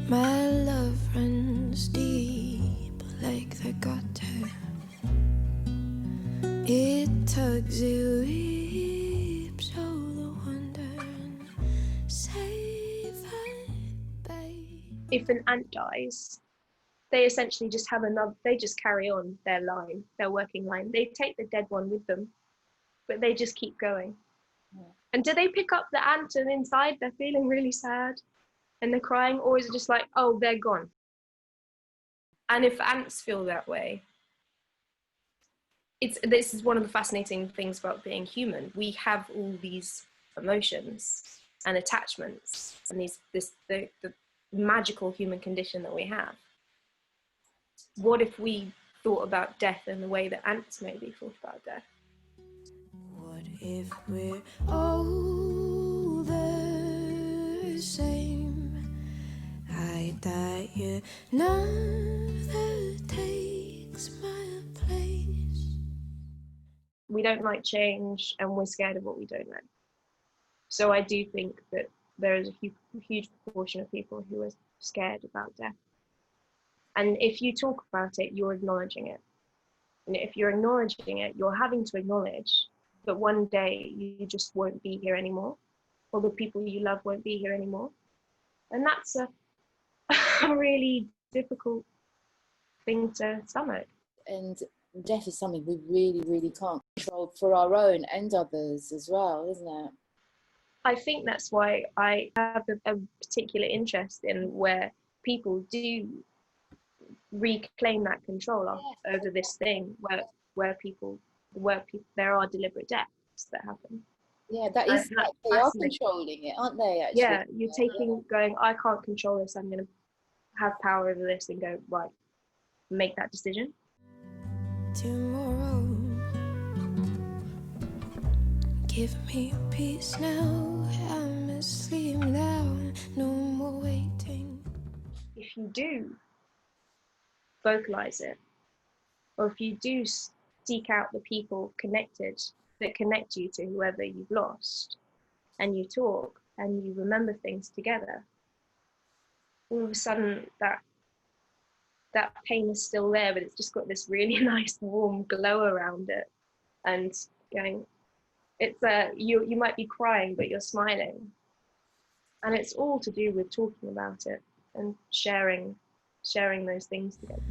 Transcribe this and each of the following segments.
My love runs deep like the gutter. It tugs, it weeps, all the wonder and save her, babe. If an ant dies, they essentially just have another, they just carry on their line, their working line. They take the dead one with them, but they just keep going. Yeah. And do they pick up the ant and inside they're feeling really sad and they're crying, or is it just like, oh, they're gone? And if ants feel that way, this is one of the fascinating things about being human. We have all these emotions and attachments and the magical human condition that we have. What if we thought about death in the way that ants maybe thought about death? What if we're all the same? I die, you none that takes my place. We don't like change and we're scared of what we don't know. So I do think that there is a huge proportion of people who are scared about death. And if you talk about it, you're acknowledging it. And if you're acknowledging it, you're having to acknowledge that one day you just won't be here anymore, or the people you love won't be here anymore. And that's a really difficult thing to stomach. And death is something we really, really can't control for our own and others as well, isn't it? I think that's why I have a particular interest in where people do reclaim that control over this thing, where there are deliberate deaths that happen. Yeah, that is like they are controlling it, aren't they? Actually, yeah, you're going, I can't control this. I'm going to have power over this and go, right, make that decision. Tomorrow, give me peace now. I'm asleep now. No more waiting. If you do vocalize it, or if you do seek out the people that connect you to whoever you've lost, and you talk and you remember things together, all of a sudden that pain is still there, but it's just got this really nice warm glow around it, and going, it's you might be crying but you're smiling, and it's all to do with talking about it and sharing those things together.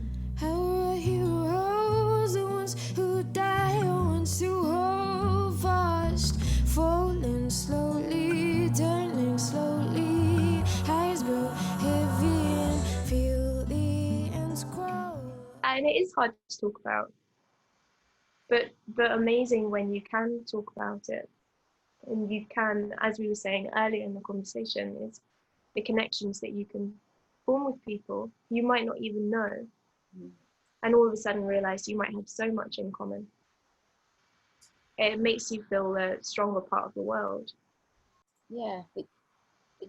Our heroes, the ones who die, the ones who hold fast, falling slowly, turning slowly, eyes grow heavy and feel the ends grow. And it is hard to talk about, but amazing when you can talk about it, and you can, as we were saying earlier in the conversation, is the connections that you can form with people you might not even know, and all of a sudden realize you might have so much in common. It makes you feel a stronger part of the world. Yeah, it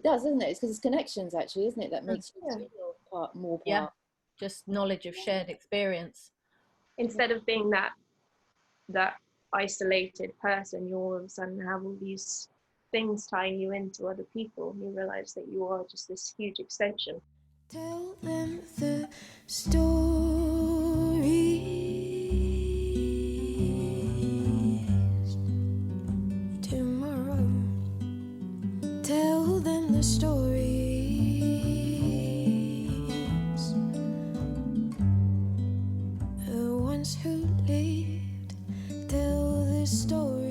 does, doesn't it? It's because it's connections, actually, isn't it, that makes you feel more part. Yeah, just knowledge of shared experience. Instead of being that isolated person, you all of a sudden have all these things tying you into other people. You realize that you are just this huge extension. Tell them the stories. Tomorrow, tell them the stories. The ones who lived, tell the stories.